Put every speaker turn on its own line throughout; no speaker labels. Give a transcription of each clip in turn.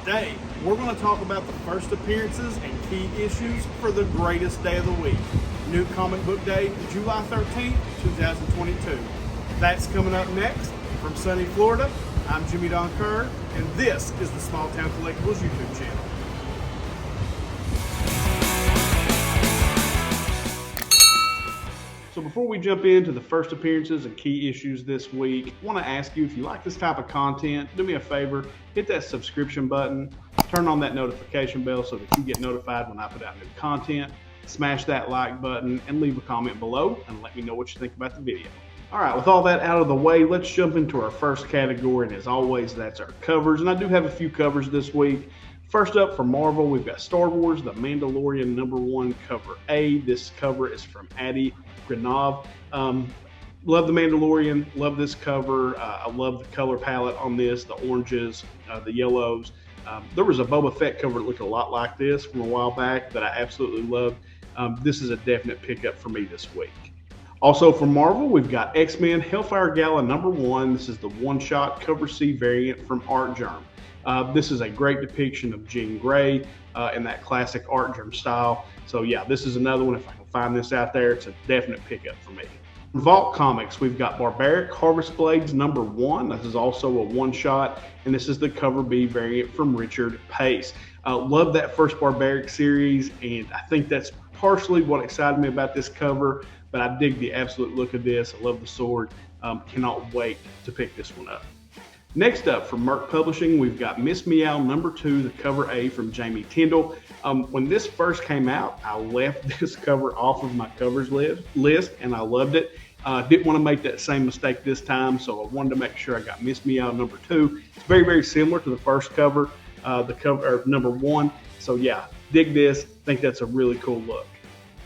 Today, we're going to talk about the first appearances and key issues for the greatest day of the week. New Comic Book Day, July 13th, 2022. That's coming up next. From sunny Florida, I'm Jimmy Don Kerr, and this is the Small Town Collectibles YouTube channel. So before we jump into the first appearances and key issues this week, I want to ask you, if you like this type of content, do me a favor, hit that subscription button, turn on that notification bell so that you get notified when I put out new content, smash that like button, and leave a comment below and let me know what you think about the video. All right, with all that out of the way, let's jump into our first category, and as always, that's our covers, and I do have a few covers this week. First up, for Marvel, we've got Star Wars, The Mandalorian #1 cover A. This cover is from Adi Granov. Love The Mandalorian, love this cover. I love the color palette on this, the oranges, the yellows. There was a Boba Fett cover that looked a lot like this from a while back that I absolutely loved. This is a definite pickup for me this week. Also from Marvel, we've got X-Men Hellfire Gala #1. This is the one-shot cover C variant from Artgerm. This is a great depiction of Jean Grey in that classic Artgerm style. So yeah, this is another one. If I can find this out there, it's a definite pickup for me. From Vault Comics, we've got Barbaric Harvest Blades #1. This is also a one-shot, and this is the cover B variant from Richard Pace. Love that first Barbaric series, and I think that's partially what excited me about this cover, but I dig the absolute look of this. I love the sword. Cannot wait to pick this one up. Next up, from Merc Publishing, we've got Miss Meow #2, the cover A from Jamie Tyndall. When this first came out, I left this cover off of my covers list, and I loved it. Didn't want to make that same mistake this time, so I wanted to make sure I got Miss Meow #2. It's very, very similar to the first cover, the cover #1. So yeah, dig this. Think that's a really cool look.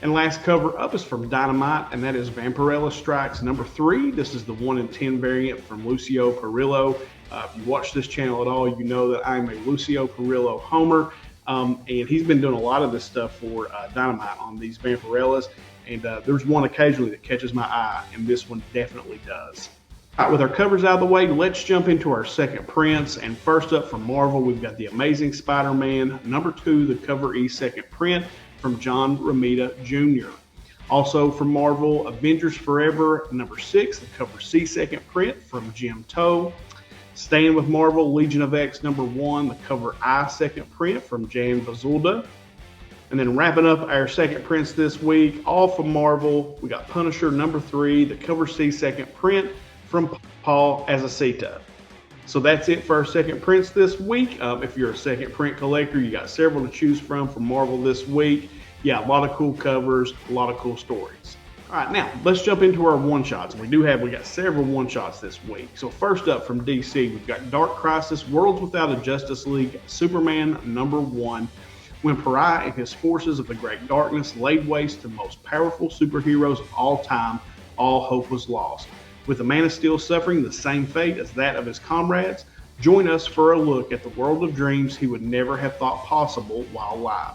And last cover up is from Dynamite, and that is Vampirella Strikes #3. This is the 1-in-10 variant from Lucio Perillo. If you watch this channel at all, you know that I'm a Lucio Perillo homer, and he's been doing a lot of this stuff for Dynamite on these Vampirellas, and there's one occasionally that catches my eye, and this one definitely does. All right, with our covers out of the way, let's jump into our second prints. And first up from Marvel, we've got The Amazing Spider-Man #2, the cover E second print from John Romita Jr. Also from Marvel, Avengers Forever #6, the cover C second print from Jim Toe. Staying with Marvel, Legion of X #1, the cover I second print from Jan Bazulda. And then wrapping up our second prints this week, all from Marvel, we got Punisher #3, the cover C second print from Paul Azaceta. So that's it for our second prints this week. If you're a second print collector, you got several to choose from Marvel this week. Yeah, a lot of cool covers, a lot of cool stories. All right, now let's jump into our one-shots. We got several one-shots this week. So first up from DC, we've got Dark Crisis Worlds Without a Justice League Superman #1. When Pariah and his forces of the Great Darkness laid waste to the most powerful superheroes of all time, all hope was lost. With the Man of Steel suffering the same fate as that of his comrades, join us for a look at the world of dreams he would never have thought possible while alive.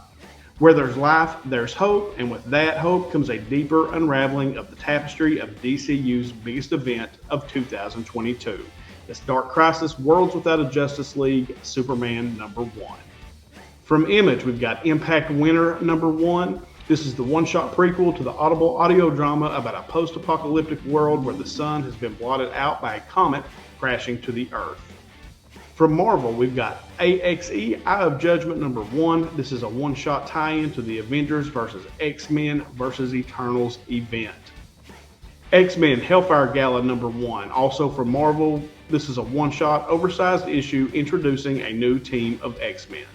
Where there's life, there's hope, and with that hope comes a deeper unraveling of the tapestry of DCU's biggest event of 2022. It's Dark Crisis Worlds Without a Justice League Superman #1. From Image, we've got Impact Winter #1. This is the one-shot prequel to the Audible audio drama about a post-apocalyptic world where the sun has been blotted out by a comet crashing to the Earth. From Marvel, we've got AXE Eye of Judgment #1. This is a one-shot tie-in to the Avengers vs. X-Men vs. Eternals event. X-Men Hellfire Gala #1. Also from Marvel, this is a one-shot oversized issue introducing a new team of X-Men.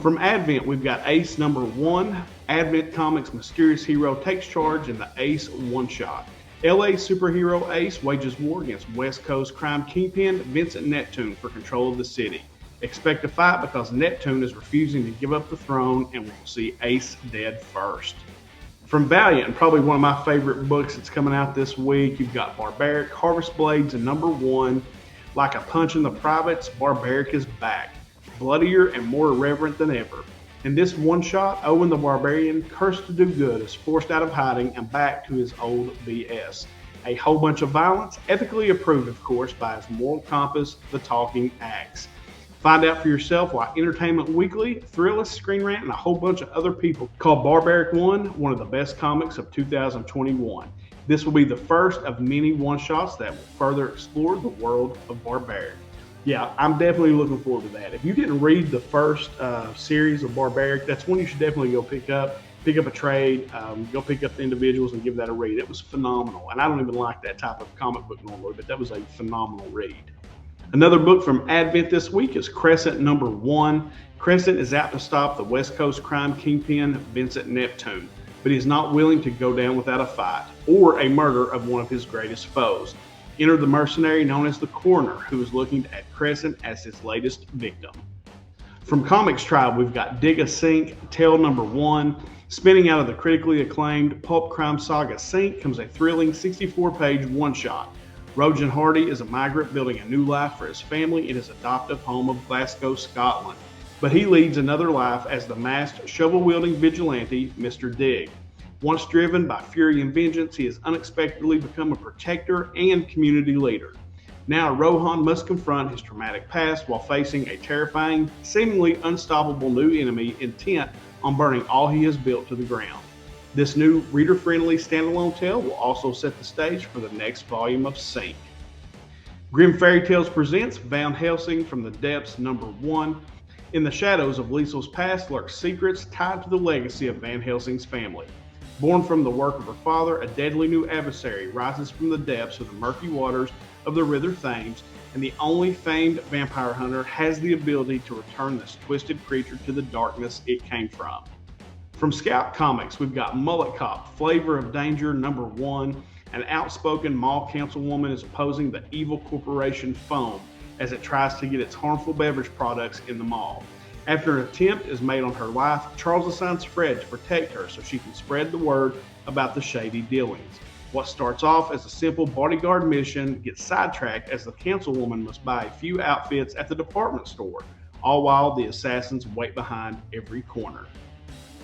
From Advent, we've got Ace #1. Advent Comics' mysterious hero takes charge in the Ace one-shot. LA superhero Ace wages war against West Coast crime kingpin Vincent Neptune for control of the city. Expect a fight because Neptune is refusing to give up the throne, and we will see Ace dead first. From Valiant, and probably one of my favorite books that's coming out this week, you've got Barbaric Harvest Blades #1. Like a punch in the privates, Barbaric is back, bloodier and more irreverent than ever. In this one-shot, Owen the Barbarian, cursed to do good, is forced out of hiding and back to his old BS. A whole bunch of violence, ethically approved, of course, by his moral compass, the Talking Axe. Find out for yourself why Entertainment Weekly, Thrillist, Screen Rant, and a whole bunch of other people call Barbaric 1 one of the best comics of 2021. This will be the first of many one-shots that will further explore the world of Barbaric. Yeah, I'm definitely looking forward to that. If you didn't read the first series of Barbaric, that's one you should definitely go pick up. Pick up a trade, go pick up the individuals and give that a read. It was phenomenal. And I don't even like that type of comic book normally, but that was a phenomenal read. Another book from Advent this week is Crescent #1. Crescent is out to stop the West Coast crime kingpin Vincent Neptune, but he is not willing to go down without a fight or a murder of one of his greatest foes. Enter the mercenary known as the Coroner, who is looking at Crescent as his latest victim. From Comics Tribe, we've got Dig a Sink, Tale #1. Spinning out of the critically acclaimed pulp crime saga Sink comes a thrilling 64-page one-shot. Rojan Hardy is a migrant building a new life for his family in his adoptive home of Glasgow, Scotland. But he leads another life as the masked, shovel-wielding vigilante, Mr. Dig. Once driven by fury and vengeance, he has unexpectedly become a protector and community leader. Now Rohan must confront his traumatic past while facing a terrifying, seemingly unstoppable new enemy intent on burning all he has built to the ground. This new reader-friendly standalone tale will also set the stage for the next volume of Sink. Grim Fairy Tales presents Van Helsing from the Depths #1. In the shadows of Liesel's past lurk secrets tied to the legacy of Van Helsing's family. Born from the work of her father, a deadly new adversary rises from the depths of the murky waters of the River Thames, and the only famed vampire hunter has the ability to return this twisted creature to the darkness it came from. From Scout Comics, we've got Mullet Cop, Flavor of Danger #1. An outspoken mall councilwoman is opposing the evil corporation Foam as it tries to get its harmful beverage products in the mall. After an attempt is made on her life, Charles assigns Fred to protect her so she can spread the word about the shady dealings. What starts off as a simple bodyguard mission gets sidetracked as the councilwoman must buy a few outfits at the department store, all while the assassins wait behind every corner.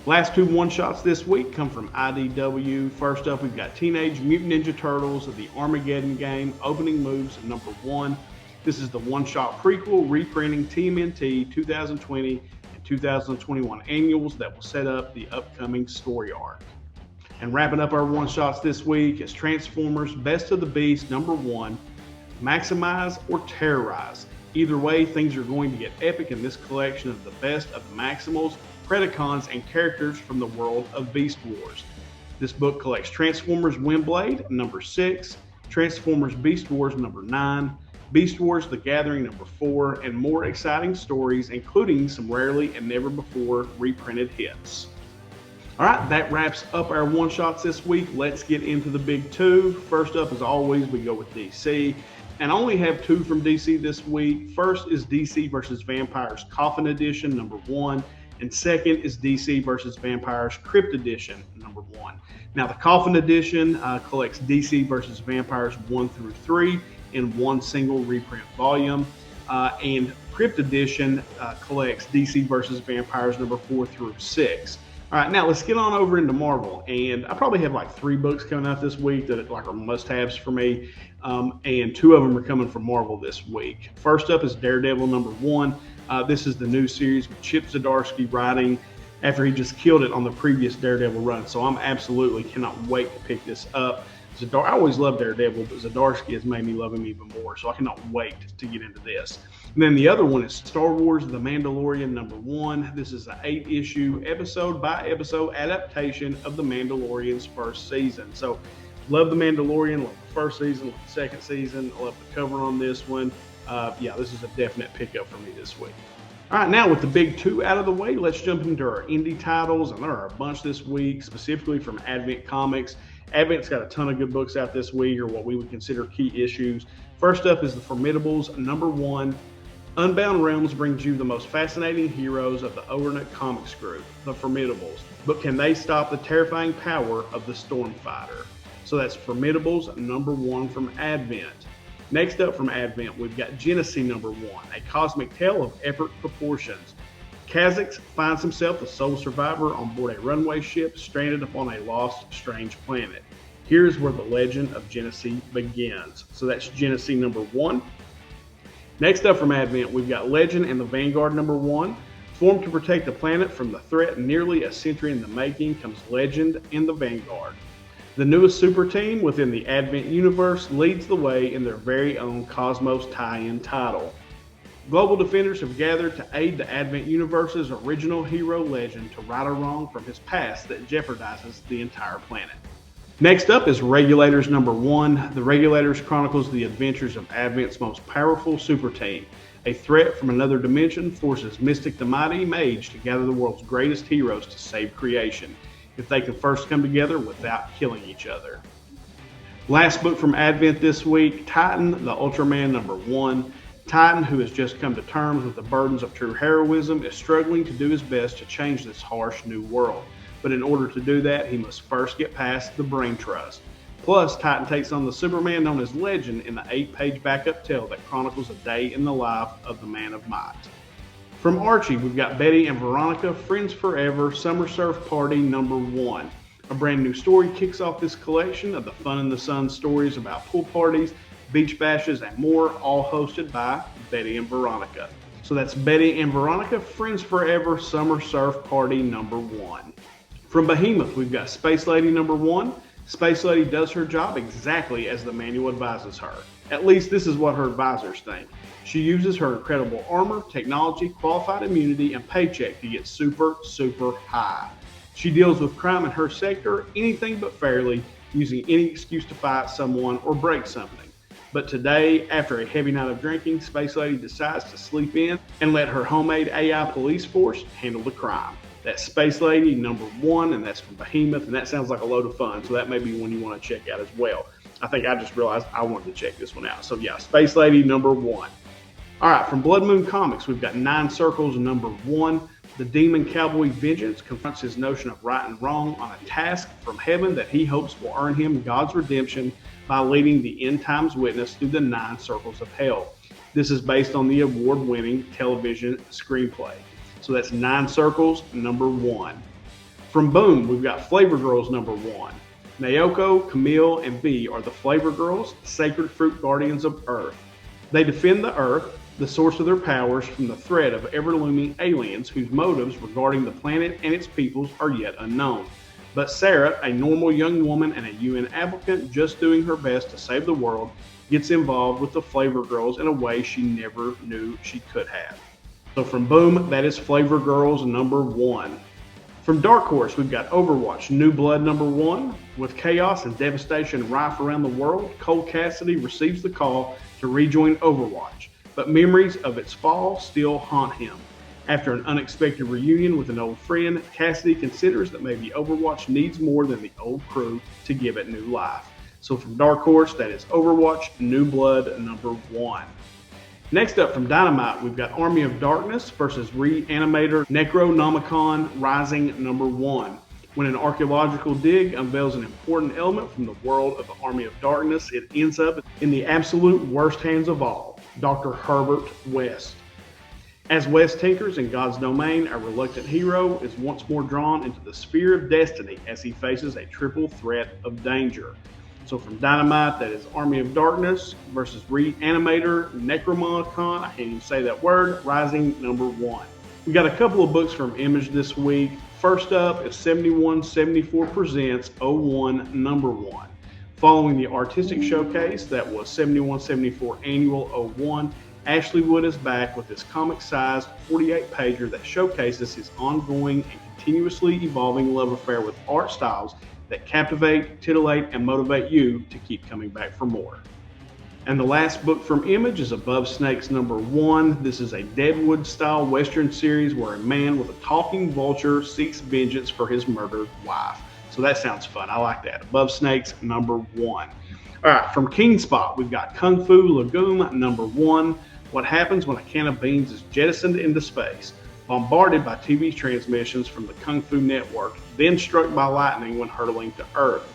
Last two one-shots this week come from IDW. First up, we've got Teenage Mutant Ninja Turtles of the Armageddon Game Opening Moves #1. This is the one-shot prequel reprinting TMNT 2020 and 2021 annuals that will set up the upcoming story arc. And wrapping up our one-shots this week is Transformers Best of the Beast #1. Maximize or terrorize. Either way, things are going to get epic in this collection of the best of the Maximals, Predacons, and characters from the world of Beast Wars. This book collects Transformers Windblade #6, Transformers Beast Wars #9, Beast Wars The Gathering #4, and more exciting stories, including some rarely and never before reprinted hits. All right, that wraps up our one-shots this week. Let's get into the big two. First up, as always, we go with DC. And I only have two from DC this week. First is DC vs. Vampires Coffin Edition #1. And second is DC vs. Vampires Crypt Edition #1. Now, the Coffin Edition collects DC vs. Vampires 1 through 3 in one single reprint volume. And Crypt Edition collects DC vs. Vampires #4 through 6. All right, now let's get on over into Marvel. And I probably have like 3 books coming out this week that are must-haves for me. And 2 of them are coming from Marvel this week. First up is Daredevil #1. This is the new series with Chip Zdarsky writing after he just killed it on the previous Daredevil run. So I'm absolutely cannot wait to pick this up. I always loved Daredevil, but Zdarsky has made me love him even more. So I cannot wait to get into this. And then the other one is Star Wars The Mandalorian #1. This is an 8-issue, episode-by-episode adaptation of The Mandalorian's first season. So love The Mandalorian, love the first season, love the second season. I love the cover on this one. Yeah, this is a definite pickup for me this week. All right, now with the big two out of the way, let's jump into our indie titles. And there are a bunch this week, specifically from Advent Comics. Advent's got a ton of good books out this week, or what we would consider key issues. First up is The Formidables #1. Unbound Realms brings you the most fascinating heroes of the Overnight Comics group, The Formidables. But can they stop the terrifying power of the Stormfighter? So that's Formidables #1 from Advent. Next up from Advent, we've got Genesee #1, a cosmic tale of epic proportions. Kha'Zix finds himself the sole survivor on board a runaway ship stranded upon a lost, strange planet. Here's where the legend of Genesee begins. So that's Genesee #1. Next up from Advent, we've got Legend and the Vanguard #1. Formed to protect the planet from the threat nearly a century in the making comes Legend and the Vanguard. The newest super team within the Advent universe leads the way in their very own Cosmos tie-in title. Global defenders have gathered to aid the Advent universe's original hero Legend to right a wrong from his past that jeopardizes the entire planet. Next up is Regulators #1. The Regulators chronicles the adventures of Advent's most powerful super team. A threat from another dimension forces Mystic the Mighty Mage to gather the world's greatest heroes to save creation, if they can first come together without killing each other. Last book from Advent this week, Titan the Ultraman #1. Titan, who has just come to terms with the burdens of true heroism, is struggling to do his best to change this harsh new world. But in order to do that, he must first get past the brain trust. Plus, Titan takes on the Superman known as Legend in the 8-page backup tale that chronicles a day in the life of the Man of Might. From Archie, we've got Betty and Veronica, Friends Forever, Summer Surf Party #1. A brand new story kicks off this collection of the Fun in the Sun stories about pool parties, beach bashes, and more, all hosted by Betty and Veronica. So that's Betty and Veronica, Friends Forever, Summer Surf Party #1. From Behemoth, we've got Space Lady #1. Space Lady does her job exactly as the manual advises her. At least this is what her advisors think. She uses her incredible armor, technology, qualified immunity, and paycheck to get super, super high. She deals with crime in her sector anything but fairly, using any excuse to fight someone or break something. But today, after a heavy night of drinking, Space Lady decides to sleep in and let her homemade AI police force handle the crime. That's Space Lady #1, and that's from Behemoth, and that sounds like a load of fun, so that may be one you want to check out as well. I think I just realized I wanted to check this one out. So yeah, Space Lady #1. All right, from Blood Moon Comics, we've got 9 Circles #1. The demon cowboy Vengeance confronts his notion of right and wrong on a task from heaven that he hopes will earn him God's redemption by leading the end times witness through the 9 Circles of Hell. This is based on the award-winning television screenplay. So that's 9 Circles #1. From Boom, we've got Flavor Girls #1. Naoko, Camille, and Bee are the Flavor Girls, sacred fruit guardians of Earth. They defend the Earth, the source of their powers, from the threat of ever-looming aliens whose motives regarding the planet and its peoples are yet unknown. But Sarah, a normal young woman and a UN applicant just doing her best to save the world, gets involved with the Flavor Girls in a way she never knew she could have. So from Boom, that is Flavor Girls #1. From Dark Horse, we've got Overwatch New Blood #1. With chaos and devastation rife around the world, Cole Cassidy receives the call to rejoin Overwatch, but memories of its fall still haunt him. After an unexpected reunion with an old friend, Cassidy considers that maybe Overwatch needs more than the old crew to give it new life. So from Dark Horse, that is Overwatch New Blood #1. Next up from Dynamite, we've got Army of Darkness versus Reanimator Necronomicon Rising #1. When an archaeological dig unveils an important element from the world of the Army of Darkness, it ends up in the absolute worst hands of all, Dr. Herbert West. As West tinkers in God's domain, our reluctant hero is once more drawn into the sphere of destiny as he faces a triple threat of danger. So from Dynamite, that is Army of Darkness versus Reanimator Necronomicon, I can't even say that word, Rising #1. We got a couple of books from Image this week. First up is 7174 Presents 01 #1. Following the artistic showcase that was 7174 Annual 01, Ashley Wood is back with this comic-sized 48-pager that showcases his ongoing and continuously evolving love affair with art styles that captivate, titillate, and motivate you to keep coming back for more. And the last book from Image is Above Snakes #1. This is a Deadwood-style Western series where a man with a talking vulture seeks vengeance for his murdered wife. So that sounds fun. I like that. Above Snakes #1. All right, from King Spot, we've got Kung Fu Legume #1. What happens when a can of beans is jettisoned into space? Bombarded by TV transmissions from the Kung Fu Network, then struck by lightning when hurtling to Earth.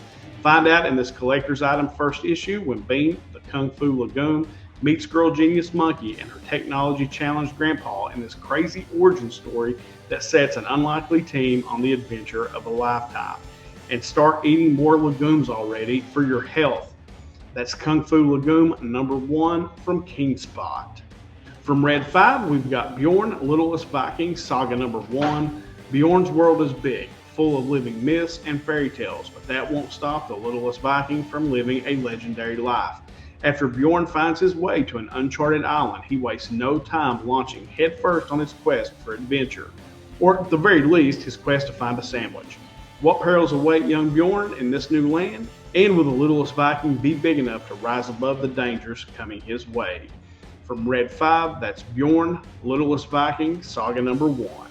Find out in this collector's item first issue when Bean, the Kung Fu Legume, meets Girl Genius Monkey and her technology-challenged grandpa in this crazy origin story that sets an unlikely team on the adventure of a lifetime. And start eating more legumes already for your health. That's Kung Fu Legume #1 from King Spot. From Red 5, we've got Bjorn, Littlest Viking, Saga number 1. Bjorn's world is big, full of living myths and fairy tales, but that won't stop the Littlest Viking from living a legendary life. After Bjorn finds his way to an uncharted island, he wastes no time launching headfirst on his quest for adventure, or at the very least, his quest to find a sandwich. What perils await young Bjorn in this new land? And will the Littlest Viking be big enough to rise above the dangers coming his way? From Red 5, that's Bjorn, Littlest Viking, Saga number 1.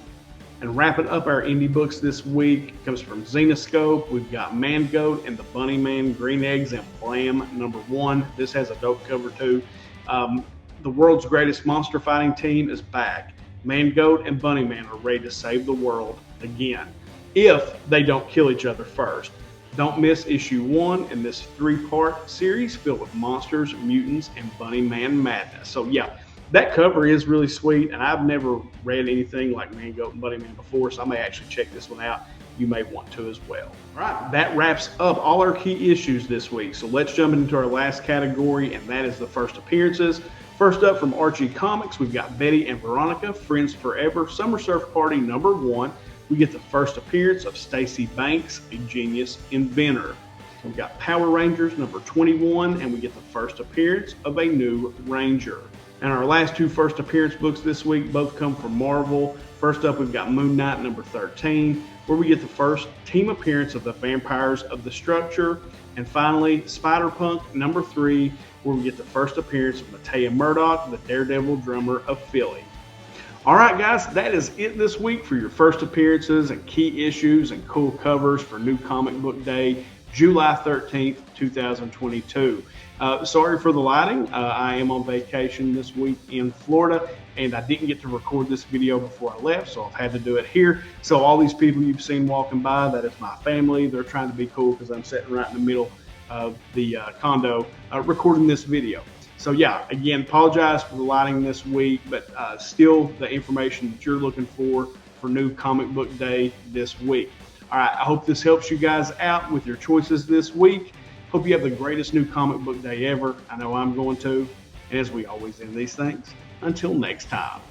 And wrapping up our indie books this week comes from Xenoscope. We've got Mangoat and the Bunnyman Green Eggs and Blam number 1. This has a dope cover too. The world's greatest monster fighting team is back. Mangoat and Bunnyman are ready to save the world again, if they don't kill each other first. Don't miss issue 1 in this 3-part series filled with monsters, mutants, and Bunnyman madness. So yeah, that cover is really sweet, and I've never read anything like Mangoat and Bunnyman before, so I may actually check this one out. You may want to as well. All right, that wraps up all our key issues this week. So let's jump into our last category, and that is the first appearances. First up from Archie Comics, we've got Betty and Veronica, Friends Forever, Summer Surf Party number 1. We get the first appearance of Stacy Banks, a genius inventor. We've got Power Rangers number 21, and we get the first appearance of a new Ranger. And our last 2 first appearance books this week both come from Marvel. First up, we've got Moon Knight number 13, where we get the first team appearance of the Vampires of the Structure. And finally, Spider-Punk number 3, where we get the first appearance of Matea Murdock, the Daredevil drummer of Philly. All right, guys, that is it this week for your first appearances and key issues and cool covers for New Comic Book Day, July 13th, 2022. Sorry for the lighting. I am on vacation this week in Florida, and I didn't get to record this video before I left, so I've had to do it here. So all these people you've seen walking by, that is my family. They're trying to be cool because I'm sitting right in the middle of the condo recording this video. So yeah, again, apologize for the lighting this week, but still the information that you're looking for New Comic Book Day this week. All right, I hope this helps you guys out with your choices this week. Hope you have the greatest New Comic Book Day ever. I know I'm going to. And as we always end these things, until next time.